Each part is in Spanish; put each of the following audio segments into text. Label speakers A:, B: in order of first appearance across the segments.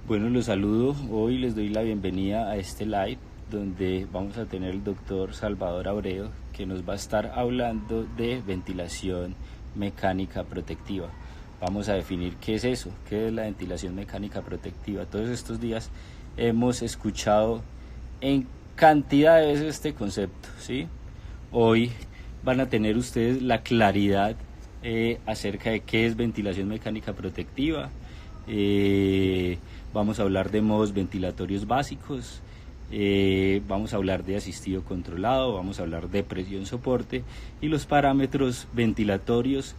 A: Bueno, los saludo. Hoy les doy la bienvenida a este live donde vamos a tener el doctor Salvador Abreu que nos va a estar hablando de ventilación mecánica protectiva. Vamos a definir qué es eso, qué es la ventilación mecánica protectiva. Todos estos días hemos escuchado en cantidad de veces este concepto, ¿sí? Hoy van a tener ustedes la claridad acerca de qué es ventilación mecánica protectiva. Vamos a hablar de modos ventilatorios básicos, vamos a hablar de asistido controlado, vamos a hablar de presión soporte y los parámetros ventilatorios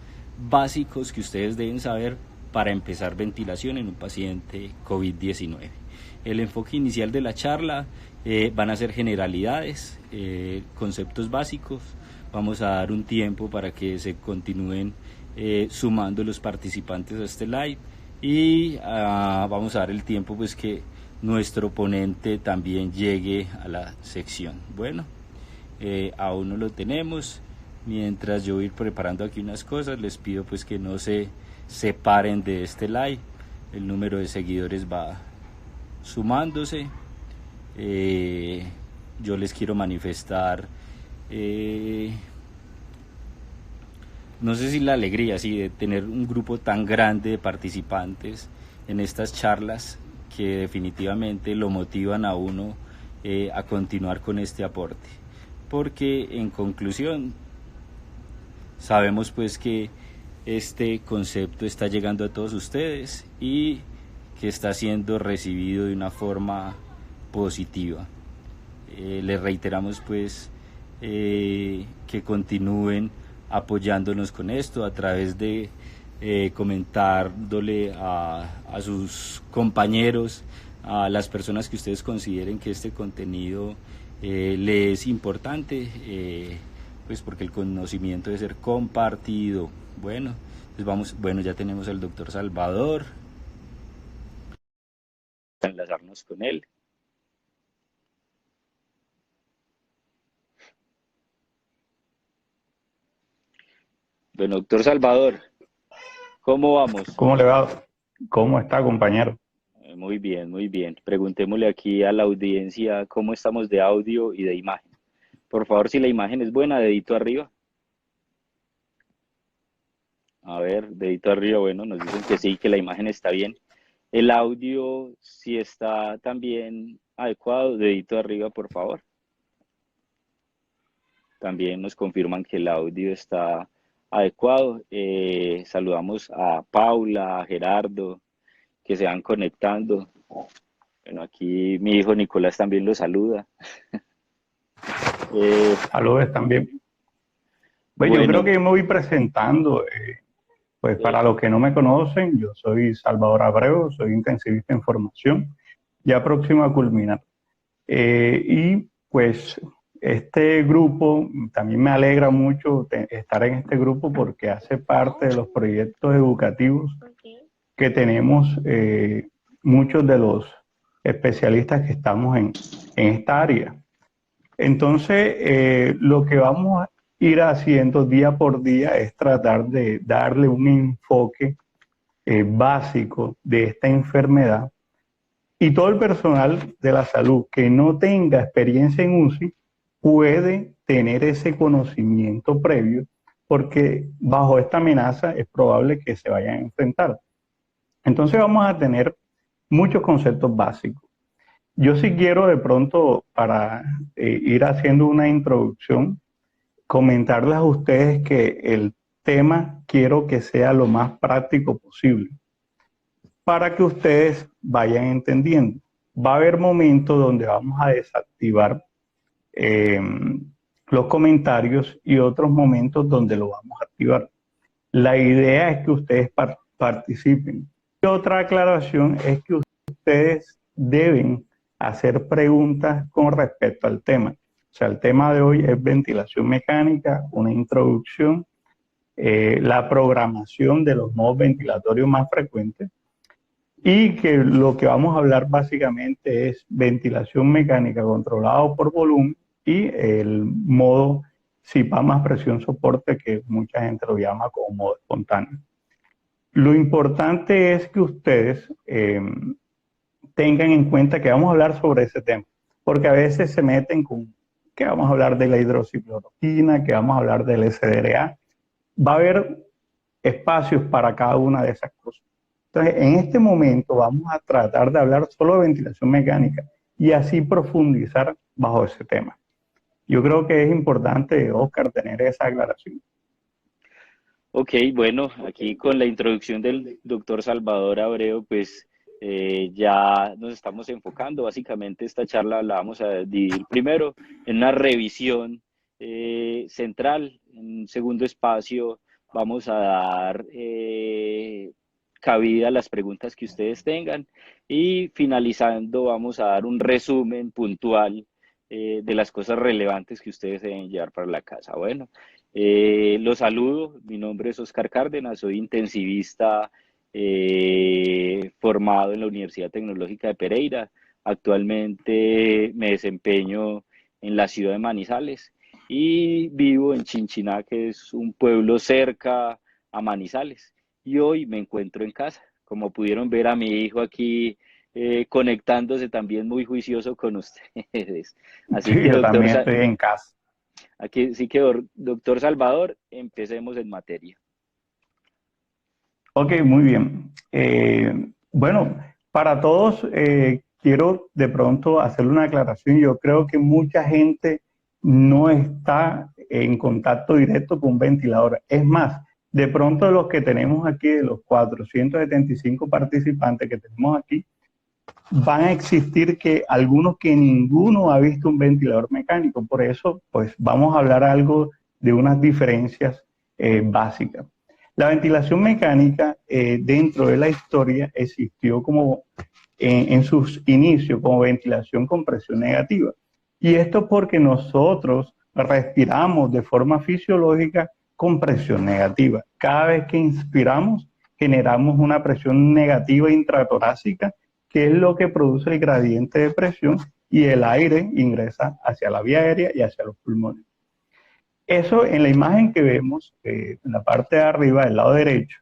A: básicos que ustedes deben saber para empezar ventilación en un paciente COVID-19. El enfoque inicial de la charla van a ser generalidades, conceptos básicos. Vamos a dar un tiempo para que se continúen sumando los participantes a este live y vamos a dar el tiempo pues que nuestro ponente también llegue a la sección. Bueno, aún no lo tenemos. Mientras yo voy a ir preparando aquí unas cosas, les pido pues que no se separen de este live. El número de seguidores va sumándose. Yo les quiero manifestar no sé si la alegría sí, de tener un grupo tan grande de participantes en estas charlas que definitivamente lo motivan a uno a continuar con este aporte, porque en conclusión sabemos pues que este concepto está llegando a todos ustedes y que está siendo recibido de una forma positiva. Les reiteramos pues que continúen apoyándonos con esto a través de comentándole a sus compañeros, a las personas que ustedes consideren que este contenido le es importante, pues porque el conocimiento debe ser compartido. Bueno, pues bueno, ya tenemos al doctor Salvador, a enlazarnos con él. Bueno, doctor Salvador, ¿cómo vamos?
B: ¿Cómo le va? ¿Cómo está, compañero?
A: Muy bien, muy bien. Preguntémosle aquí a la audiencia cómo estamos de audio y de imagen. Por favor, si la imagen es buena, dedito arriba. A ver, dedito arriba, bueno, nos dicen que sí, que la imagen está bien. El audio, si está también adecuado, dedito arriba, por favor. También nos confirman que el audio está adecuado. Saludamos a Paula, a Gerardo, que se van conectando. Bueno, aquí mi hijo Nicolás también lo saluda. Eh,
B: Saludos también. Pues yo creo
A: bueno,
B: que yo me voy presentando. Pues para los que no me conocen, yo soy Salvador Abreu, soy intensivista en formación, ya próximo a culminar. Y pues este grupo, también me alegra mucho estar en este grupo porque hace parte de los proyectos educativos que tenemos muchos de los especialistas que estamos en esta área. Entonces, lo que vamos a ir haciendo día por día es tratar de darle un enfoque básico de esta enfermedad y todo el personal de la salud que no tenga experiencia en UCI puede tener ese conocimiento previo porque bajo esta amenaza es probable que se vayan a enfrentar. Entonces vamos a tener muchos conceptos básicos. Yo sí quiero de pronto, para ir haciendo una introducción, comentarles a ustedes que el tema quiero que sea lo más práctico posible para que ustedes vayan entendiendo. Va a haber momentos donde vamos a desactivar eh, los comentarios y otros momentos donde lo vamos a activar. La idea es que ustedes participen. Y otra aclaración es que ustedes deben hacer preguntas con respecto al tema. O sea, el tema de hoy es ventilación mecánica, una introducción, la programación de los modos ventilatorios más frecuentes y que lo que vamos a hablar básicamente es ventilación mecánica controlado por volumen y el modo CIPA más presión soporte que mucha gente lo llama como modo espontáneo. Lo importante es que ustedes tengan en cuenta que vamos a hablar sobre ese tema, porque a veces se meten con que vamos a hablar de la hidroxicloroquina, que vamos a hablar del SDRA. Va a haber espacios para cada una de esas cosas. Entonces, en este momento vamos a tratar de hablar solo de ventilación mecánica y así profundizar bajo ese tema. Yo creo que es importante, Oscar, tener esa aclaración.
A: Ok, bueno, aquí con la introducción del doctor Salvador Abreu, pues ya nos estamos enfocando. Básicamente esta charla la vamos a dividir primero en una revisión central. En un segundo espacio vamos a dar cabida a las preguntas que ustedes tengan y finalizando vamos a dar un resumen puntual de las cosas relevantes que ustedes deben llevar para la casa. Bueno. Los saludo, mi nombre es Oscar Cárdenas, soy intensivista formado en la Universidad Tecnológica de Pereira. Actualmente me desempeño en la ciudad de Manizales y vivo en Chinchiná, que es un pueblo cerca a Manizales. Y hoy me encuentro en casa. Como pudieron ver a mi hijo aquí conectándose también muy juicioso con ustedes. Así
B: Sí,
A: que,
B: yo
A: doctor,
B: también estoy en casa.
A: aquí sí que, doctor Salvador, empecemos en materia.
B: Ok, muy bien. Bueno, para todos quiero de pronto hacerle una aclaración. Yo creo que mucha gente no está en contacto directo con un ventilador. Es más, de pronto los que tenemos aquí, de los 475 participantes que tenemos aquí, van a existir que algunos que ninguno ha visto un ventilador mecánico. Por eso, pues vamos a hablar algo de unas diferencias básicas. La ventilación mecánica dentro de la historia existió como en sus inicios como ventilación con presión negativa. Y esto porque nosotros respiramos de forma fisiológica con presión negativa. Cada vez que inspiramos, generamos una presión negativa intratorácica, que es lo que produce el gradiente de presión y el aire ingresa hacia la vía aérea y hacia los pulmones. Eso en la imagen que vemos, en la parte de arriba del lado derecho,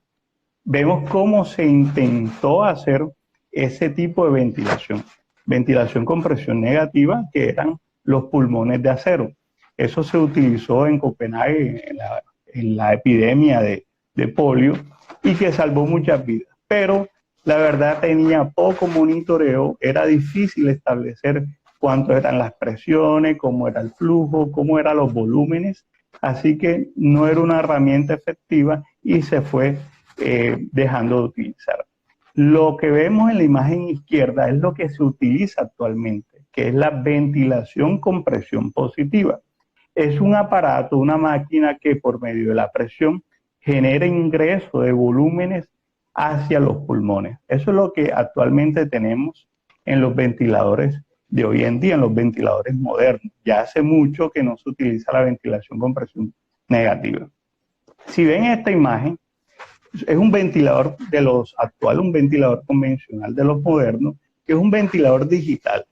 B: vemos cómo se intentó hacer ese tipo de ventilación. Ventilación con presión negativa, que eran los pulmones de acero. Eso se utilizó en Copenhague en la epidemia de polio y que salvó muchas vidas. Pero la verdad tenía poco monitoreo, era difícil establecer cuánto eran las presiones, cómo era el flujo, cómo eran los volúmenes. Así que no era una herramienta efectiva y se fue dejando de utilizar. Lo que vemos en la imagen izquierda es lo que se utiliza actualmente, que es la ventilación con presión positiva. Es un aparato, una máquina que por medio de la presión genera ingreso de volúmenes hacia los pulmones. Eso es lo que actualmente tenemos en los ventiladores de hoy en día, en los ventiladores modernos. Ya hace mucho que no se utiliza la ventilación con presión negativa. Si ven esta imagen, es un ventilador de los actuales, un ventilador convencional de los modernos, que es un ventilador digital.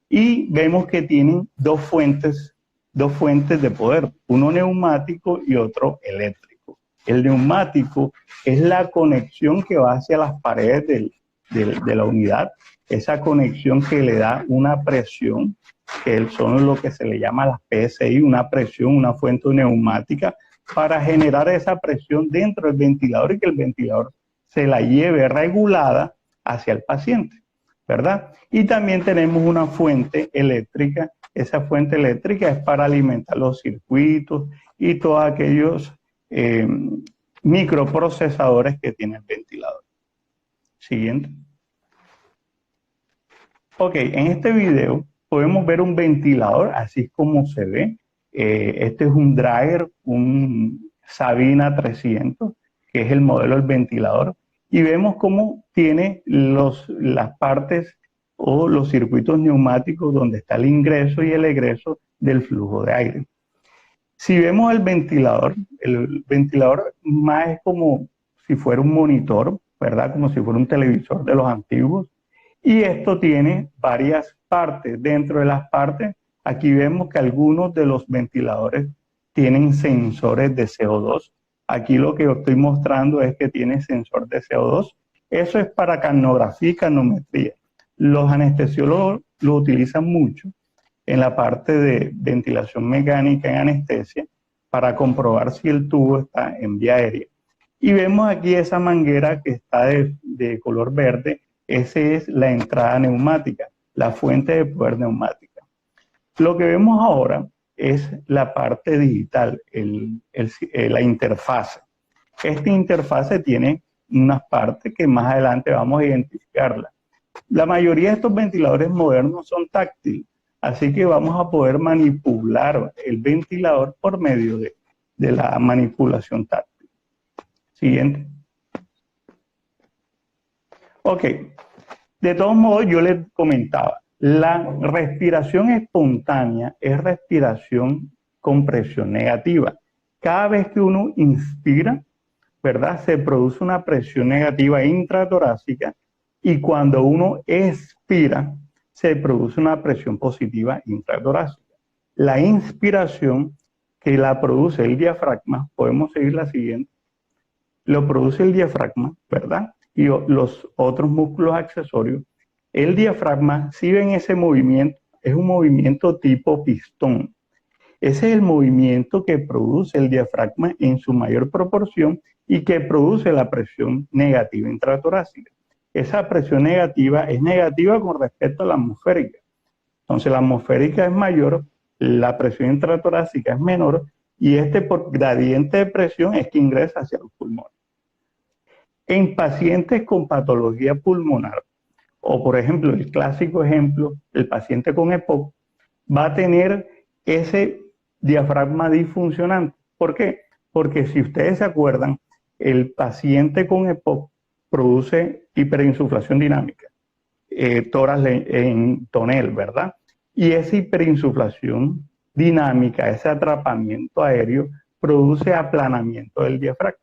B: Y vemos que tienen dos fuentes de poder, uno neumático y otro eléctrico. El neumático es la conexión que va hacia las paredes de la unidad, esa conexión que le da una presión, que son lo que se le llama las PSI, una presión, una fuente neumática, para generar esa presión dentro del ventilador y que el ventilador se la lleve regulada hacia el paciente, ¿verdad? Y también tenemos una fuente eléctrica. Esa fuente eléctrica es para alimentar los circuitos y todos aquellos microprocesadores que tiene el ventilador. Siguiente. Ok, en este video podemos ver un ventilador así como se ve. Este es un Draeger, un Sabina 300, que es el modelo del ventilador. Y vemos cómo tiene las partes o los circuitos neumáticos donde está el ingreso y el egreso del flujo de aire. Si vemos el ventilador más es como si fuera un monitor, ¿verdad? Como si fuera un televisor de los antiguos. Y esto tiene varias partes. Dentro de las partes, aquí vemos que algunos de los ventiladores tienen sensores de CO2. Aquí lo que estoy mostrando es que tiene sensor de CO2. Eso es para canografía y canometría. los anestesiólogos lo utilizan mucho en la parte de ventilación mecánica en anestesia para comprobar si el tubo está en vía aérea. Y vemos aquí esa manguera que está de color verde, esa es la entrada neumática, la fuente de poder neumática. Lo que vemos ahora es la parte digital, la interfase. Esta interfase tiene unas partes que más adelante vamos a identificarla. La mayoría de estos ventiladores modernos son táctiles, así que vamos a poder manipular el ventilador por medio de la manipulación táctil. Siguiente. Ok, de todos modos yo les comentaba, la respiración espontánea es respiración con presión negativa. Cada vez que uno inspira, ¿verdad? Se produce una presión negativa intratorácica y cuando uno expira, se produce una presión positiva intratorácica. La inspiración que la produce el diafragma, podemos seguir la siguiente, lo produce el diafragma, ¿verdad? Y los otros músculos accesorios. El diafragma, si ven ese movimiento, es un movimiento tipo pistón. Ese es el movimiento que produce el diafragma en su mayor proporción y que produce la presión negativa intratorácica. Esa presión negativa es negativa con respecto a la atmosférica. Entonces la atmosférica es mayor, la presión intratorácica es menor y por gradiente de presión es que ingresa hacia los pulmones. En pacientes con patología pulmonar, o por ejemplo el clásico ejemplo, el paciente con EPOC, va a tener ese diafragma disfuncionante. ¿Por qué? Porque si ustedes se acuerdan, el paciente con EPOC produce hiperinsuflación dinámica, tórax en tonel, ¿verdad? Y esa hiperinsuflación dinámica, ese atrapamiento aéreo, produce aplanamiento del diafragma.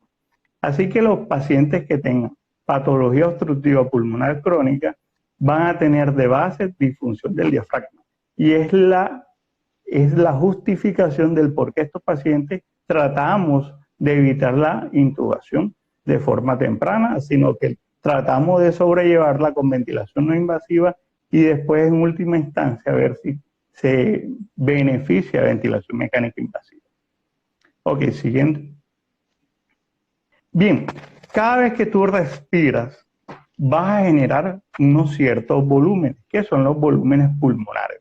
B: Así que los pacientes que tengan patología obstructiva pulmonar crónica van a tener de base disfunción del diafragma. Y es la justificación del por qué estos pacientes tratamos de evitar la intubación de forma temprana, sino que tratamos de sobrellevarla con ventilación no invasiva y después en última instancia a ver si se beneficia de ventilación mecánica invasiva. Ok, siguiente. Bien, cada vez que tú respiras vas a generar unos ciertos volúmenes, que son los volúmenes pulmonares.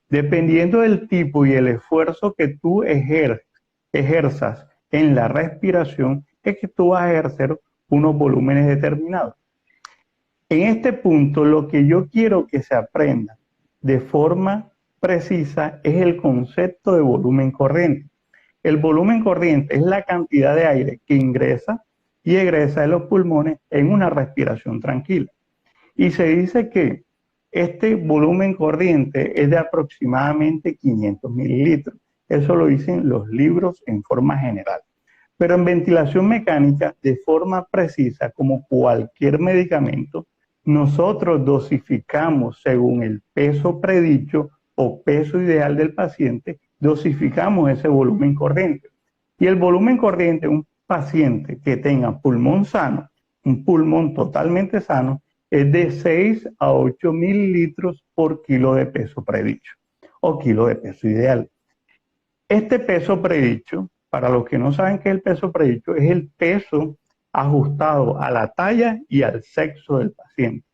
B: Dependiendo del tipo y el esfuerzo que tú ejerzas en la respiración, es que tú vas a ejercer unos volúmenes determinados. En este punto, lo que yo quiero que se aprenda de forma precisa es el concepto de volumen corriente. El volumen corriente es la cantidad de aire que ingresa y egresa de los pulmones en una respiración tranquila. Y se dice que este volumen corriente es de aproximadamente 500 mililitros. Eso lo dicen los libros en forma general. Pero en ventilación mecánica, de forma precisa, como cualquier medicamento, nosotros dosificamos según el peso predicho o peso ideal del paciente, dosificamos ese volumen corriente. Y el volumen corriente, un paciente que tenga pulmón sano, un pulmón totalmente sano, es de 6 a 8 mililitros por kilo de peso predicho o kilo de peso ideal. Este peso predicho, para los que no saben qué es el peso predicho, es el peso ajustado a la talla y al sexo del paciente.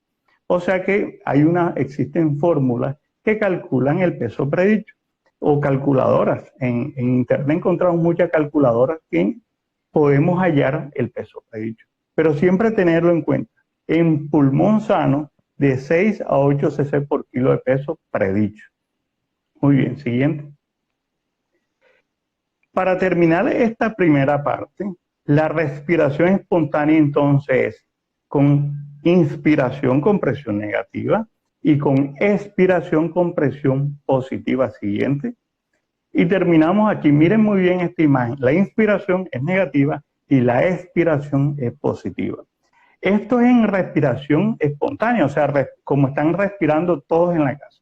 B: O sea que existen fórmulas que calculan el peso predicho o calculadoras. En internet encontramos muchas calculadoras que podemos hallar el peso predicho. Pero siempre tenerlo en cuenta. En pulmón sano, de 6 a 8 cc por kilo de peso predicho. Muy bien, siguiente. Para terminar esta primera parte, la respiración espontánea entonces es con inspiración con presión negativa y con expiración con presión positiva. Siguiente. Y terminamos aquí. Miren muy bien esta imagen. La inspiración es negativa y la expiración es positiva. Esto es en respiración espontánea, o sea, como están respirando todos en la casa,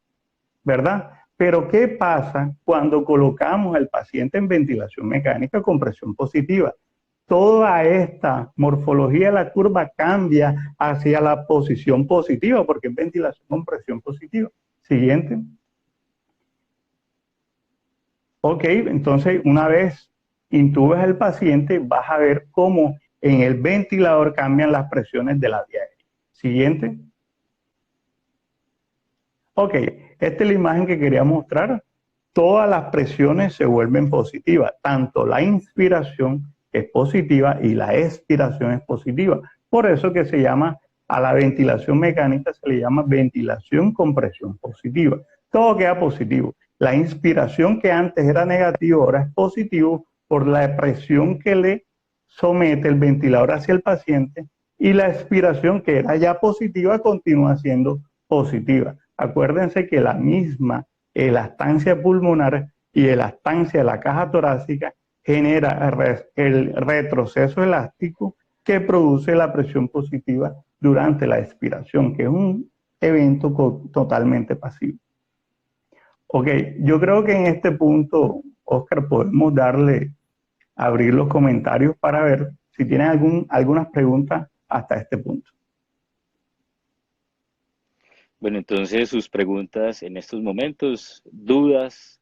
B: ¿verdad? Pero ¿qué pasa cuando colocamos al paciente en ventilación mecánica con presión positiva? toda esta morfología de la curva cambia hacia la posición positiva, porque es ventilación con presión positiva. Siguiente. Ok, entonces una vez intubes al paciente, vas a ver cómo en el ventilador cambian las presiones de la vía aérea. Siguiente. Ok, esta es la imagen que quería mostrar. Todas las presiones se vuelven positivas, tanto la inspiración es positiva y la expiración es positiva. Por eso que se llama, a la ventilación mecánica se le llama ventilación con presión positiva. Todo queda positivo. La inspiración que antes era negativa ahora es positivo por la presión que le somete el ventilador hacia el paciente, y la expiración que era ya positiva continúa siendo positiva. Acuérdense que la misma elastancia pulmonar y elastancia de la caja torácica genera el retroceso elástico que produce la presión positiva durante la expiración, que es un evento totalmente pasivo. Ok, yo creo que en este punto, Oscar, podemos abrir los comentarios para ver si tienen algunas preguntas hasta este punto.
A: Bueno, entonces sus preguntas en estos momentos, dudas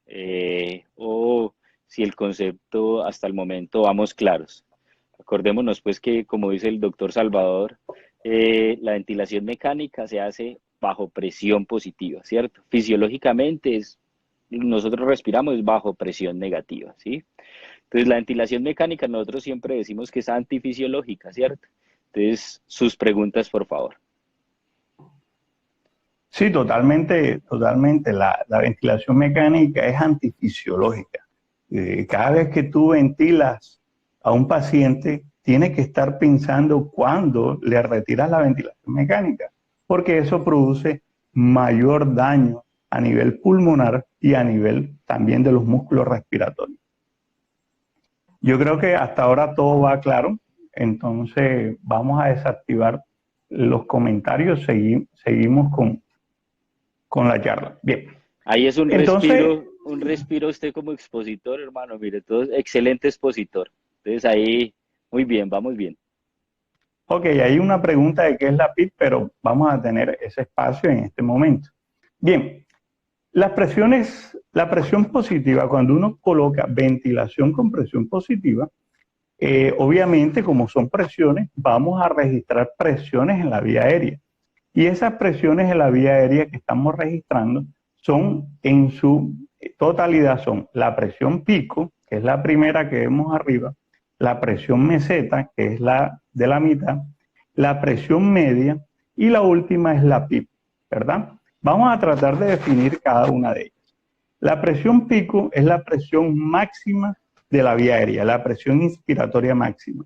A: o si el concepto hasta el momento vamos claros. Acordémonos pues que, como dice el doctor Salvador, la ventilación mecánica se hace bajo presión positiva, ¿cierto? Fisiológicamente nosotros respiramos bajo presión negativa, ¿sí? Entonces la ventilación mecánica nosotros siempre decimos que es antifisiológica, ¿cierto? Entonces sus preguntas, por favor.
B: Sí, totalmente, totalmente. La ventilación mecánica es antifisiológica. Cada vez que tú ventilas a un paciente, tienes que estar pensando cuándo le retiras la ventilación mecánica, porque eso produce mayor daño a nivel pulmonar y a nivel también de los músculos respiratorios. Yo creo que hasta ahora todo va claro, entonces vamos a desactivar los comentarios, seguimos con la charla. Bien.
A: Ahí es un respiro usted como expositor, hermano, mire, todo excelente expositor. Entonces ahí, muy bien, vamos bien.
B: Ok, hay una pregunta de qué es la PIP, pero vamos a tener ese espacio en este momento. Bien, la presión positiva, cuando uno coloca ventilación con presión positiva, obviamente como son presiones, vamos a registrar presiones en la vía aérea. Y esas presiones en la vía aérea que estamos registrando son en su totalidad, son la presión pico, que es la primera que vemos arriba, la presión meseta, que es la de la mitad, la presión media y la última es la PIP, ¿verdad? Vamos a tratar de definir cada una de ellas. La presión pico es la presión máxima de la vía aérea, la presión inspiratoria máxima.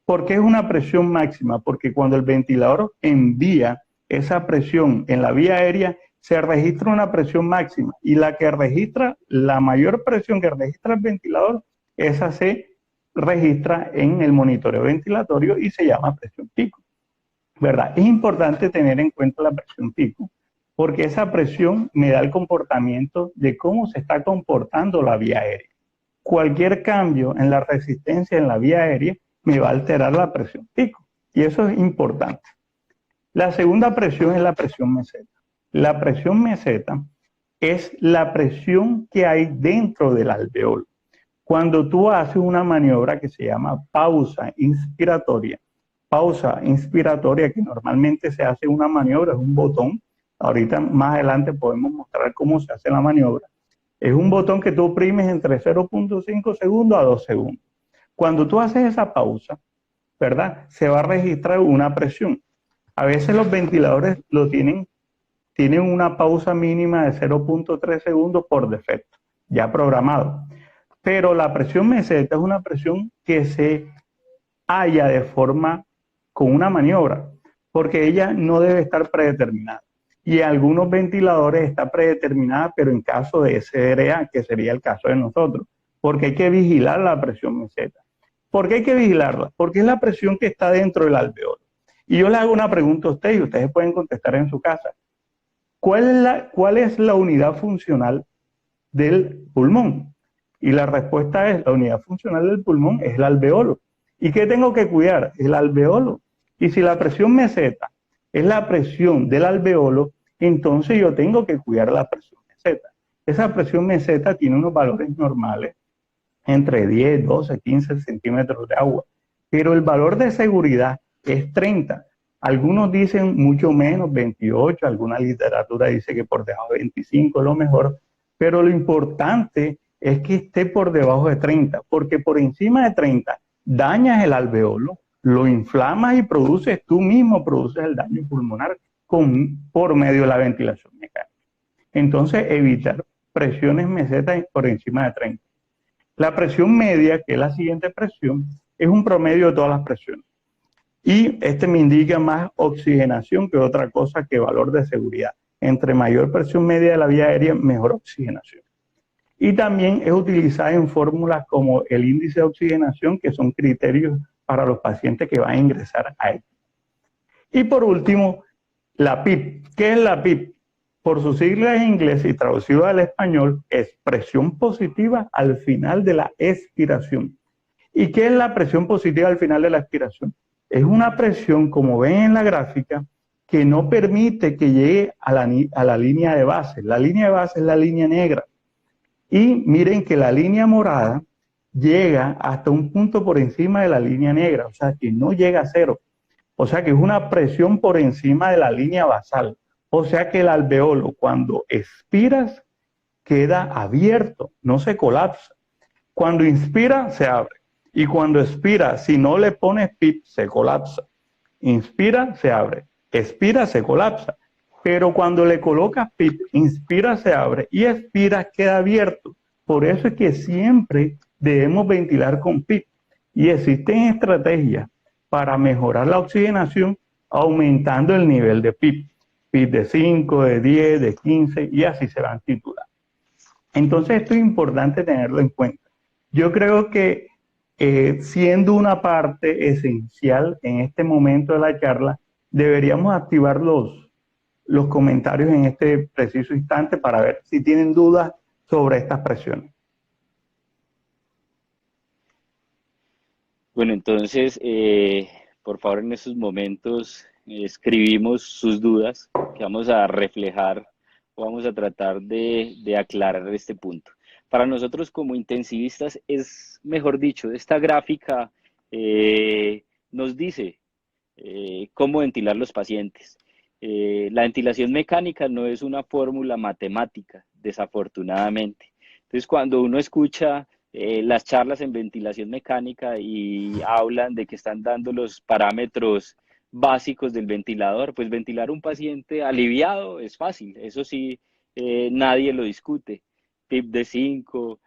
B: ¿Por qué es una presión máxima? Porque cuando el ventilador envía esa presión en la vía aérea, se registra una presión máxima, y la mayor presión que registra el ventilador, esa se registra en el monitoreo ventilatorio y se llama presión pico, ¿verdad? Es importante tener en cuenta la presión pico, porque esa presión me da el comportamiento de cómo se está comportando la vía aérea. Cualquier cambio en la resistencia en la vía aérea me va a alterar la presión pico, y eso es importante. La segunda presión es la presión meseta. La presión meseta es la presión que hay dentro del alveolo. Cuando tú haces una maniobra que se llama pausa inspiratoria que normalmente se hace una maniobra, es un botón. Ahorita más adelante podemos mostrar cómo se hace la maniobra. Es un botón que tú oprimes entre 0.5 segundos a 2 segundos. Cuando tú haces esa pausa, ¿verdad? Se va a registrar una presión. A veces los ventiladores tienen una pausa mínima de 0.3 segundos por defecto, ya programado. Pero la presión meseta es una presión que se halla de forma con una maniobra, porque ella no debe estar predeterminada. Y algunos ventiladores está predeterminada, pero en caso de SRA, que sería el caso de nosotros, porque hay que vigilar la presión meseta. ¿Por qué hay que vigilarla? Porque es la presión que está dentro del alveolo. Y yo le hago una pregunta a ustedes y ustedes pueden contestar en su casa. ¿Cuál es la unidad funcional del pulmón? Y la respuesta es, la unidad funcional del pulmón es el alveolo. ¿Y qué tengo que cuidar? El alveolo. Y si la presión meseta es la presión del alveolo, entonces yo tengo que cuidar la presión meseta. Esa presión meseta tiene unos valores normales entre 10, 12, 15 centímetros de agua, pero el valor de seguridad es 30. Algunos dicen mucho menos, 28, alguna literatura dice que por debajo de 25 es lo mejor, pero lo importante es que esté por debajo de 30, porque por encima de 30 dañas el alveolo, lo inflamas y tú mismo produces el daño pulmonar por medio de la ventilación mecánica. Entonces, evitar presiones mesetas por encima de 30. La presión media, que es la siguiente presión, es un promedio de todas las presiones. Y este me indica más oxigenación que otra cosa que valor de seguridad. Entre mayor presión media de la vía aérea, mejor oxigenación. Y también es utilizada en fórmulas como el índice de oxigenación, que son criterios para los pacientes que van a ingresar a él. Y por último, la PIP. ¿Qué es la PIP? Por sus siglas en inglés y traducido al español, es presión positiva al final de la expiración. ¿Y qué es la presión positiva al final de la expiración? Es una presión, como ven en la gráfica, que no permite que llegue a la línea de base. La línea de base es la línea negra. Y miren que la línea morada llega hasta un punto por encima de la línea negra, o sea que no llega a cero. O sea que es una presión por encima de la línea basal. O sea que el alveolo, cuando expiras, queda abierto, no se colapsa. Cuando inspira, se abre. Y cuando expira, si no le pones PIP, se colapsa. Inspira, se abre. Expira, se colapsa. Pero cuando le colocas PIP, inspira, se abre y expira, queda abierto. Por eso es que siempre debemos ventilar con PIP. Y existen estrategias para mejorar la oxigenación aumentando el nivel de PIP. PIP de 5, de 10, de 15 y así se van titulando. Entonces esto es importante tenerlo en cuenta. Yo creo que siendo una parte esencial en este momento de la charla, deberíamos activar los comentarios en este preciso instante para ver si tienen dudas sobre estas presiones.
A: Bueno, entonces, por favor, en estos momentos escribimos sus dudas que vamos a reflejar o vamos a tratar de aclarar este punto. Para nosotros como intensivistas es, mejor dicho, esta gráfica nos dice cómo ventilar los pacientes. La ventilación mecánica no es una fórmula matemática, desafortunadamente. Entonces, cuando uno escucha las charlas en ventilación mecánica y hablan de que están dando los parámetros básicos del ventilador, pues ventilar un paciente aliviado es fácil, eso sí, nadie lo discute. PIP de 5,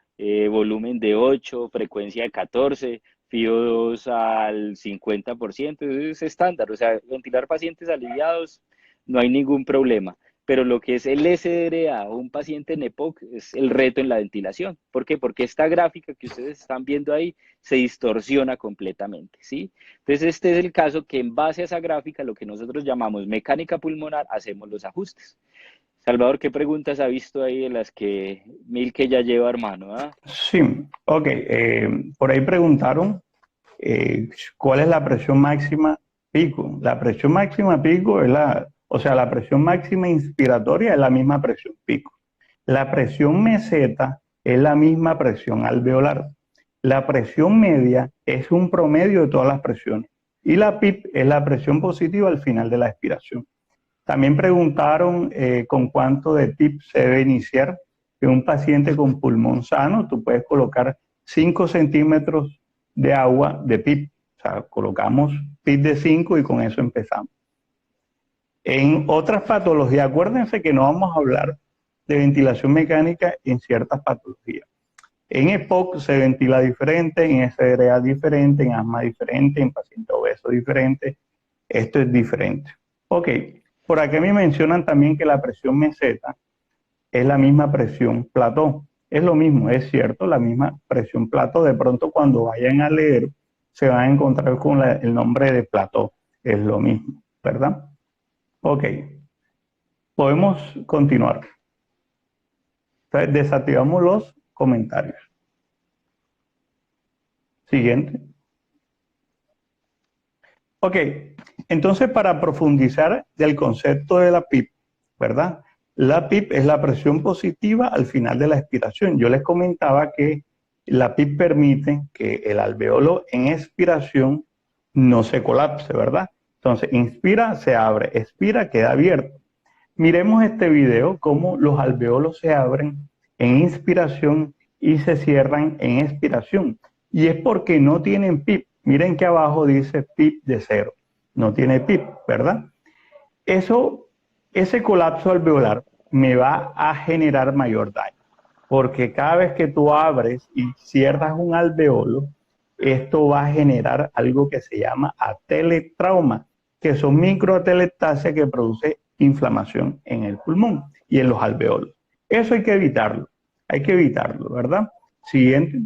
A: volumen de 8, frecuencia de 14, FIO2 al 50%, eso es estándar, o sea, ventilar pacientes aliviados no hay ningún problema. Pero lo que es el SDRA o un paciente en EPOC es el reto en la ventilación. ¿Por qué? Porque esta gráfica que ustedes están viendo ahí se distorsiona completamente, ¿sí? Entonces este es el caso que en base a esa gráfica, lo que nosotros llamamos mecánica pulmonar, hacemos los ajustes. Salvador, ¿qué preguntas ha visto ahí de las que Milke ya lleva, hermano? ¿Ah?
B: Sí, ok. Por ahí preguntaron cuál es la presión máxima pico. La presión máxima pico es la presión máxima inspiratoria es la misma presión pico. La presión meseta es la misma presión alveolar. La presión media es un promedio de todas las presiones. Y la PIP es la presión positiva al final de la expiración. También preguntaron con cuánto de PIP se debe iniciar. En un paciente con pulmón sano, tú puedes colocar 5 centímetros de agua de PIP. O sea, colocamos PIP de 5 y con eso empezamos. En otras patologías, acuérdense que no vamos a hablar de ventilación mecánica en ciertas patologías. En EPOC se ventila diferente, en SDRA diferente, en asma diferente, en paciente obeso diferente. Esto es diferente. Ok, por aquí me mencionan también que la presión meseta es la misma presión plató. Es lo mismo, es cierto, la misma presión plató. De pronto cuando vayan a leer se van a encontrar con el nombre de plató. Es lo mismo, ¿verdad? Ok, podemos continuar. Entonces, desactivamos los comentarios. Siguiente. Ok, entonces para profundizar del concepto de la PIP, ¿verdad? La PIP es la presión positiva al final de la expiración. Yo les comentaba que la PIP permite que el alveolo en expiración no se colapse, ¿verdad? Entonces, inspira, se abre, expira, queda abierto. Miremos este video, cómo los alveolos se abren en inspiración y se cierran en expiración. Y es porque no tienen PIP. Miren que abajo dice PIP de 0. No tiene PIP, ¿verdad? Ese colapso alveolar me va a generar mayor daño. Porque cada vez que tú abres y cierras un alveolo, esto va a generar algo que se llama ateletrauma, que son microatelectasias que produce inflamación en el pulmón y en los alveolos. Eso hay que evitarlo, ¿verdad? Siguiente.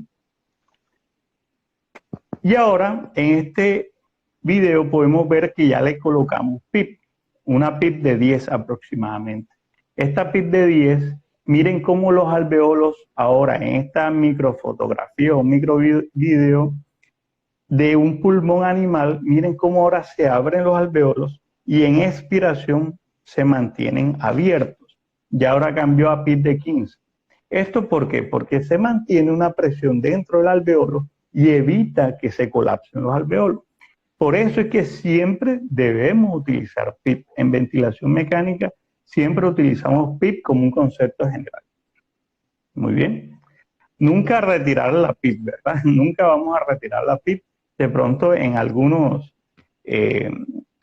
B: Y ahora, en este video podemos ver que ya le colocamos PIP, una PIP de 10 aproximadamente. Esta PIP de 10, miren cómo los alveolos ahora en esta microfotografía o microvideo de un pulmón animal, miren cómo ahora se abren los alveolos y en expiración se mantienen abiertos. Ya ahora cambió a PIP de 15. ¿Esto por qué? Porque se mantiene una presión dentro del alveolo y evita que se colapsen los alveolos. Por eso es que siempre debemos utilizar PIP. En ventilación mecánica siempre utilizamos PIP como un concepto general. Muy bien. Nunca retirar la PIP, ¿verdad? Nunca vamos a retirar la PIP. De pronto en algunos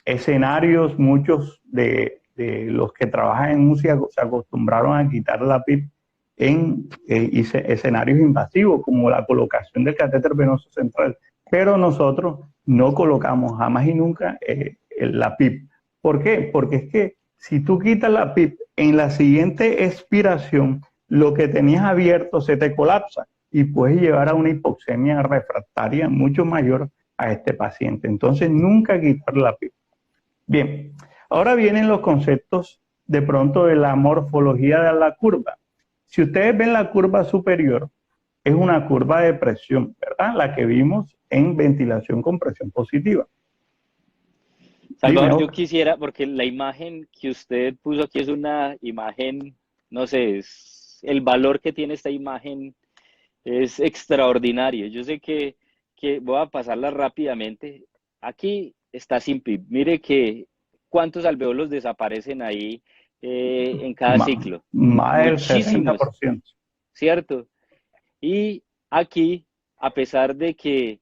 B: escenarios, muchos de los que trabajan en música se acostumbraron a quitar la PIP en escenarios invasivos, como la colocación del catéter venoso central. Pero nosotros no colocamos jamás y nunca la PIP. ¿Por qué? Porque es que si tú quitas la PIP, en la siguiente expiración, lo que tenías abierto se te colapsa y puedes llevar a una hipoxemia refractaria mucho mayor a este paciente. Entonces, nunca quitar la PIP. Bien, ahora vienen los conceptos de pronto de la morfología de la curva. Si ustedes ven la curva superior, es una curva de presión, ¿verdad? La que vimos en ventilación con presión positiva.
C: Salvador, yo quisiera, porque la imagen que usted puso aquí es una imagen, no sé, el valor que tiene esta imagen es extraordinario. Yo sé que voy a pasarla rápidamente. Aquí está sin PIP. Mire que cuántos alveolos desaparecen ahí en cada ciclo.
B: Más del
C: Muchísimos,
B: 60%.
C: ¿cierto? Y aquí, a pesar de que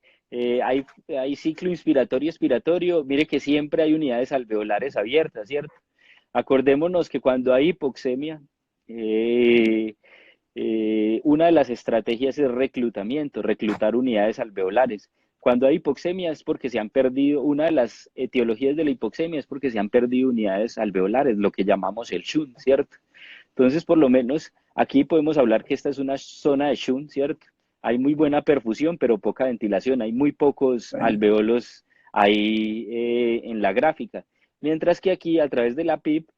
C: hay ciclo inspiratorio y expiratorio, mire que siempre hay unidades alveolares abiertas, ¿cierto? Acordémonos que cuando hay hipoxemia, una de las estrategias es reclutar unidades alveolares. Cuando hay hipoxemia es porque se han perdido, una de las etiologías de la hipoxemia es porque se han perdido unidades alveolares, lo que llamamos el shunt, ¿cierto? Entonces, por lo menos aquí podemos hablar que esta es una zona de shunt, ¿cierto? Hay muy buena perfusión, pero poca ventilación, hay muy pocos alveolos ahí en la gráfica. Mientras que aquí, a través de la PIP,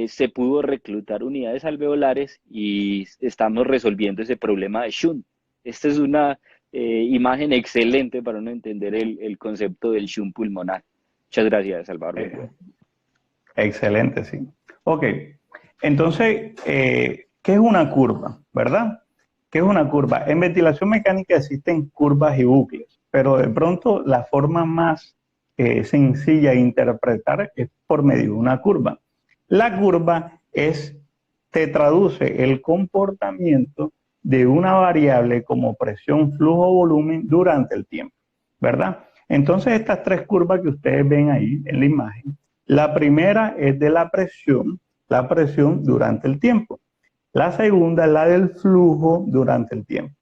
C: se pudo reclutar unidades alveolares y estamos resolviendo ese problema de shunt. Esta es una imagen excelente para uno entender el concepto del shunt pulmonar. Muchas gracias, Salvador.
B: Excelente, sí. Ok, entonces, ¿qué es una curva? ¿Verdad? ¿Qué es una curva? En ventilación mecánica existen curvas y bucles, pero de pronto la forma más sencilla de interpretar es por medio de una curva. La curva te traduce el comportamiento de una variable como presión, flujo, volumen durante el tiempo, ¿verdad? Entonces estas tres curvas que ustedes ven ahí en la imagen, la primera es de la presión durante el tiempo. La segunda es la del flujo durante el tiempo.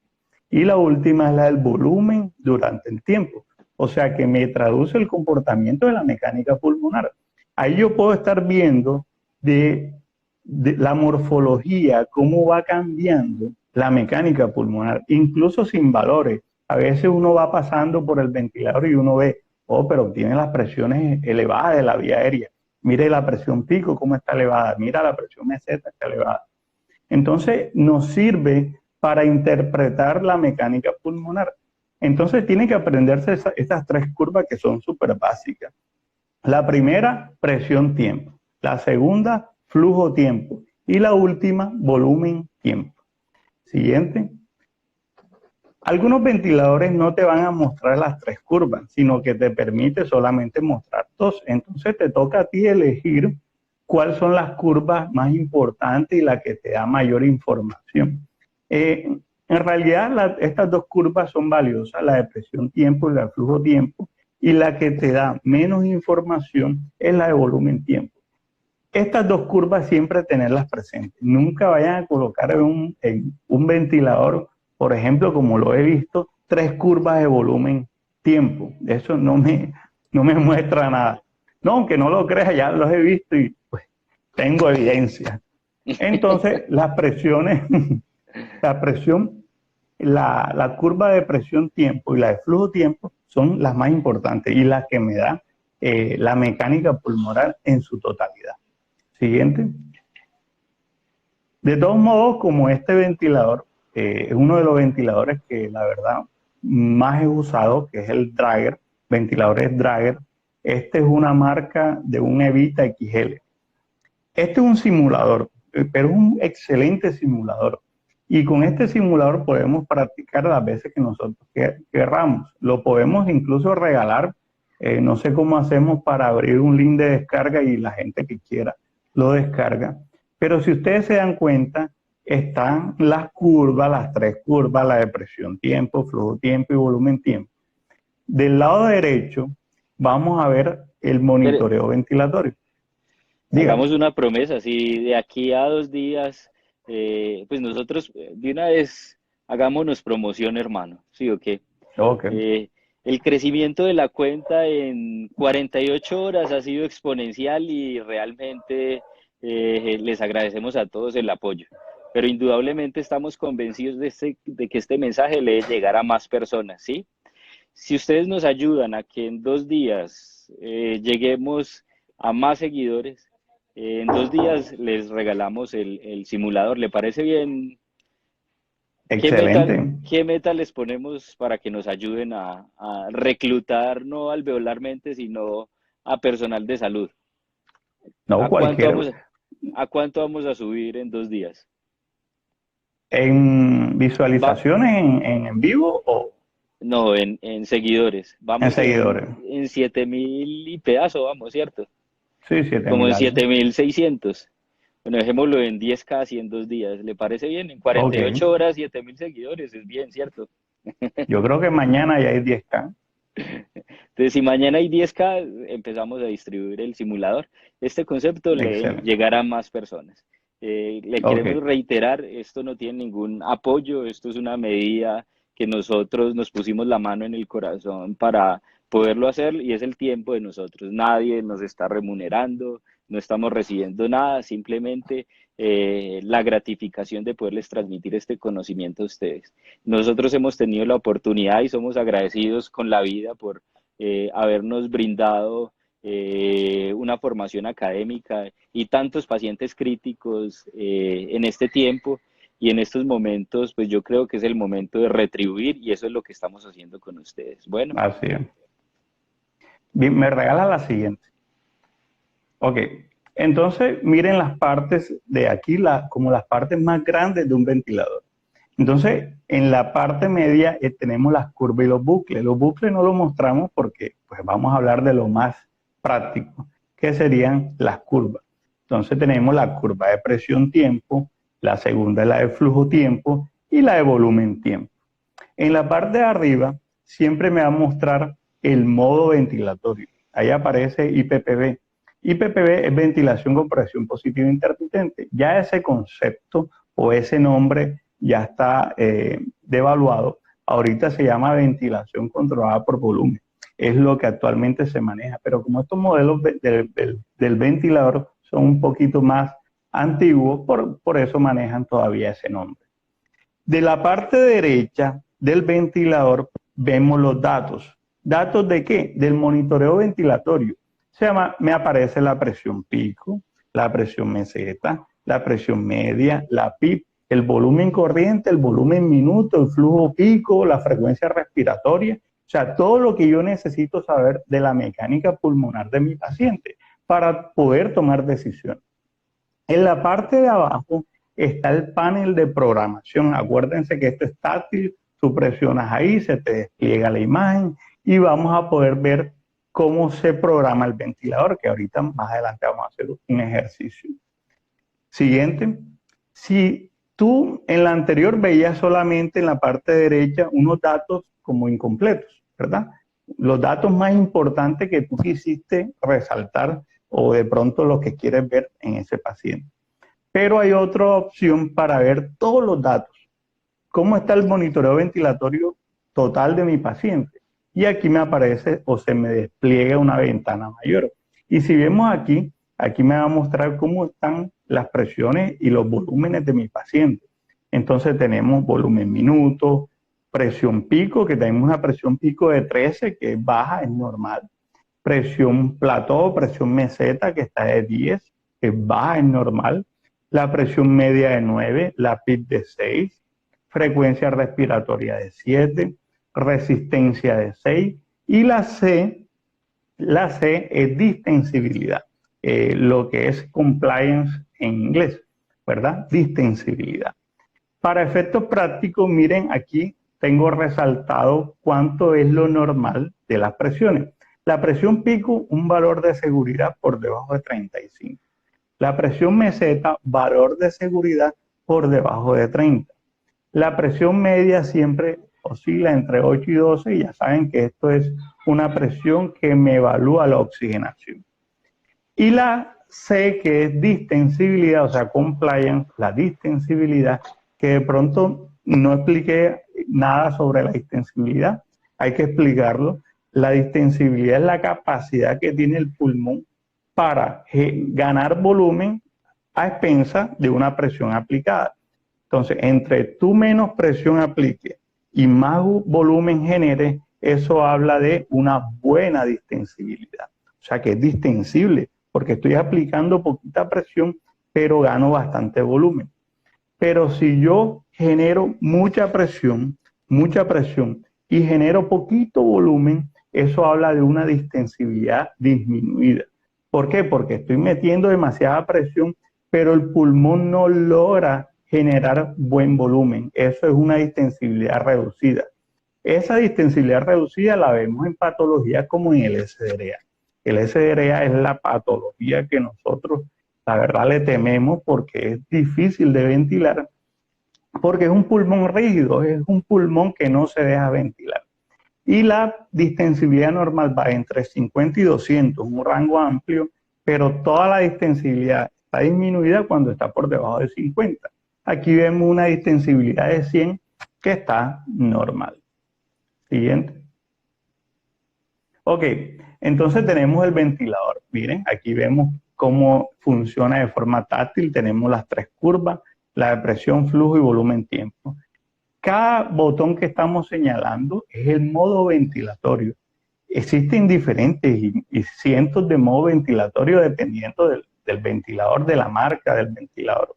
B: Y la última es la del volumen durante el tiempo. O sea que me traduce el comportamiento de la mecánica pulmonar. Ahí yo puedo estar viendo de la morfología, cómo va cambiando la mecánica pulmonar, incluso sin valores. A veces uno va pasando por el ventilador y uno ve, oh, pero tiene las presiones elevadas de la vía aérea. Mire la presión pico, cómo está elevada. Mira la presión meseta, está elevada. Entonces, nos sirve para interpretar la mecánica pulmonar. Entonces tiene que aprenderse estas tres curvas que son súper básicas. La primera, presión-tiempo. La segunda, flujo-tiempo. Y la última, volumen-tiempo. Siguiente. Algunos ventiladores no te van a mostrar las tres curvas, sino que te permite solamente mostrar dos. Entonces te toca a ti elegir cuáles son las curvas más importantes y la que te da mayor información. En realidad, estas dos curvas son valiosas, la de presión-tiempo y la de flujo-tiempo, y la que te da menos información es la de volumen-tiempo. Estas dos curvas siempre tenerlas presentes. Nunca vayan a colocar en un ventilador, por ejemplo, como lo he visto, tres curvas de volumen-tiempo. Eso no me muestra nada. No, aunque no lo creas, ya los he visto y pues tengo evidencia. Entonces, las presiones, la curva de presión-tiempo y la de flujo-tiempo son las más importantes y las que me da la mecánica pulmonar en su totalidad. Siguiente. De todos modos, como este ventilador es uno de los ventiladores que la verdad más he usado, que es el Draeger, ventiladores Draeger, este es una marca de un Evita XL. Este es un simulador, pero es un excelente simulador. Y con este simulador podemos practicar las veces que nosotros querramos. Lo podemos incluso regalar. No sé cómo hacemos para abrir un link de descarga y la gente que quiera lo descarga. Pero si ustedes se dan cuenta, están las curvas, las tres curvas, la de presión-tiempo, flujo-tiempo y volumen-tiempo. Del lado derecho vamos a ver el monitoreo ventilatorio.
C: Hagamos una promesa, si de aquí a 2 días, pues nosotros de una vez hagámonos promoción, hermano, ¿sí o qué?
B: Okay.
C: El crecimiento de la cuenta en 48 horas ha sido exponencial y realmente les agradecemos a todos el apoyo. Pero indudablemente estamos convencidos de que este mensaje le debe llegar a más personas, ¿sí? Si ustedes nos ayudan a que en 2 días lleguemos a más seguidores, en 2 días les regalamos el simulador. ¿Le parece bien?
B: Excelente.
C: ¿Qué meta les ponemos para que nos ayuden a reclutar, no alveolarmente, sino a personal de salud?
B: No,
C: ¿A cuánto vamos a subir en 2 días?
B: ¿En visualizaciones en vivo o...?
C: No, en seguidores. Vamos
B: en seguidores.
C: En 7.000 y pedazo, vamos, ¿cierto?
B: Sí, 7.000.
C: Como en 7.600. Bueno, dejémoslo en 10K y en 2 días. ¿Le parece bien? En 48 horas, 7.000 seguidores. Es bien, ¿cierto?
B: Yo creo que mañana ya hay 10K.
C: Entonces, si mañana hay 10K, empezamos a distribuir el simulador. Este concepto le llegará a más personas. Le queremos reiterar, esto no tiene ningún apoyo, esto es una medida que nosotros nos pusimos la mano en el corazón para poderlo hacer y es el tiempo de nosotros. Nadie nos está remunerando, no estamos recibiendo nada, simplemente la gratificación de poderles transmitir este conocimiento a ustedes. Nosotros hemos tenido la oportunidad y somos agradecidos con la vida por habernos brindado una formación académica y tantos pacientes críticos en este tiempo y en estos momentos, pues yo creo que es el momento de retribuir y eso es lo que estamos haciendo con ustedes. Bueno.
B: Así es. Bien, me regala la siguiente. Ok, entonces miren las partes de aquí, como las partes más grandes de un ventilador. Entonces, en la parte media tenemos las curvas y los bucles. Los bucles no los mostramos porque pues, vamos a hablar de lo más práctico, que serían las curvas. Entonces tenemos la curva de presión-tiempo, la segunda es la de flujo-tiempo y la de volumen-tiempo. En la parte de arriba siempre me va a mostrar el modo ventilatorio. Ahí aparece IPPV. IPPV es ventilación con presión positiva intermitente. Ya ese concepto o ese nombre ya está devaluado. Ahorita se llama ventilación controlada por volumen. Es lo que actualmente se maneja. Pero como estos modelos del ventilador son un poquito más antiguos, por eso manejan todavía ese nombre. De la parte derecha del ventilador vemos los datos. ¿Datos de qué? Del monitoreo ventilatorio. Me aparece la presión pico, la presión meseta, la presión media, la PIP el volumen corriente, el volumen minuto, el flujo pico, la frecuencia respiratoria, o sea, todo lo que yo necesito saber de la mecánica pulmonar de mi paciente para poder tomar decisiones. En la parte de abajo está el panel de programación. Acuérdense que esto es táctil, tú presionas ahí, se te despliega la imagen y vamos a poder ver cómo se programa el ventilador, que ahorita más adelante vamos a hacer un ejercicio. Siguiente. Si tú en la anterior veías solamente en la parte derecha unos datos como incompletos, ¿verdad? Los datos más importantes que tú quisiste resaltar o de pronto lo que quieres ver en ese paciente. Pero hay otra opción para ver todos los datos. ¿Cómo está el monitoreo ventilatorio total de mi paciente? Y aquí me aparece o se me despliega una ventana mayor. Y si vemos aquí, aquí me va a mostrar cómo están las presiones y los volúmenes de mi paciente. Entonces tenemos volumen minuto, presión pico, que tenemos una presión pico de 13, que es baja, es normal. Presión plató, presión meseta, que está de 10, que es baja, es normal. La presión media de 9, la PIP de 6, frecuencia respiratoria de 7, resistencia de 6 y la C es distensibilidad, lo que es compliance en inglés, ¿verdad? Distensibilidad. Para efectos prácticos, miren aquí tengo resaltado cuánto es lo normal de las presiones. La presión pico, un valor de seguridad por debajo de 35. La presión meseta, valor de seguridad por debajo de 30. La presión media siempre oscila entre 8 y 12 y ya saben que esto es una presión que me evalúa la oxigenación. Y la C, que es distensibilidad, o sea, compliance, la distensibilidad, que de pronto no expliqué nada sobre la distensibilidad, hay que explicarlo. La distensibilidad es la capacidad que tiene el pulmón para ganar volumen a expensas de una presión aplicada. Entonces, entre tú menos presión apliques y más volumen genere, eso habla de una buena distensibilidad. O sea, que es distensible, porque estoy aplicando poquita presión, pero gano bastante volumen. Pero si yo genero mucha presión y genero poquito volumen, eso habla de una distensibilidad disminuida. ¿Por qué? Porque estoy metiendo demasiada presión, pero el pulmón no logra generar buen volumen. Eso es una distensibilidad reducida. Esa distensibilidad reducida la vemos en patologías como en el SDRA. El SDRA es la patología que nosotros, la verdad, le tememos porque es difícil de ventilar, porque es un pulmón rígido, es un pulmón que no se deja ventilar. Y la distensibilidad normal va entre 50 y 200, un rango amplio, pero toda la distensibilidad está disminuida cuando está por debajo de 50. Aquí vemos una distensibilidad de 100 que está normal. Siguiente. Ok, entonces tenemos el ventilador. Miren, aquí vemos cómo funciona de forma táctil. Tenemos las tres curvas, la de presión, flujo y volumen tiempo. Cada botón que estamos señalando es el modo ventilatorio. Existen diferentes y cientos de modos ventilatorios dependiendo del ventilador, de la marca del ventilador.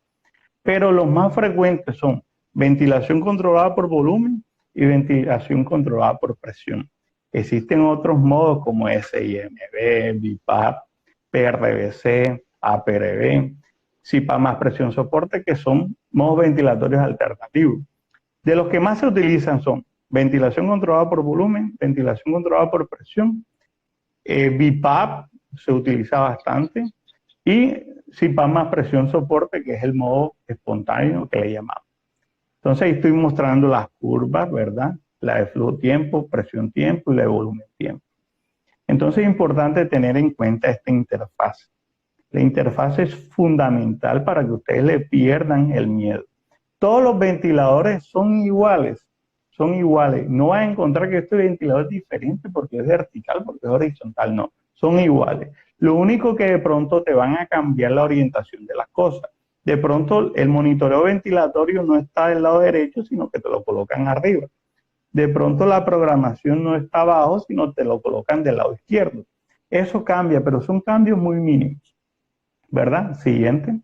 B: Pero los más frecuentes son ventilación controlada por volumen y ventilación controlada por presión. Existen otros modos como SIMB, BiPAP, PRVC, APRV, CIPAP más presión soporte, que son modos ventilatorios alternativos. De los que más se utilizan son ventilación controlada por volumen, ventilación controlada por presión, BiPAP se utiliza bastante y CIPAP más presión soporte, que es el modo espontáneo que le llamamos. Entonces ahí estoy mostrando las curvas, ¿verdad? La de flujo tiempo, presión tiempo y la de volumen tiempo. Entonces es importante tener en cuenta esta interfaz. La interfaz es fundamental para que ustedes le pierdan el miedo. Todos los ventiladores son iguales, son iguales. No vas a encontrar que este ventilador es diferente porque es vertical, porque es horizontal, no. Son iguales. Lo único que de pronto te van a cambiar la orientación de las cosas. De pronto el monitoreo ventilatorio no está del lado derecho, sino que te lo colocan arriba. De pronto la programación no está abajo, sino te lo colocan del lado izquierdo. Eso cambia, pero son cambios muy mínimos, ¿verdad? Siguiente.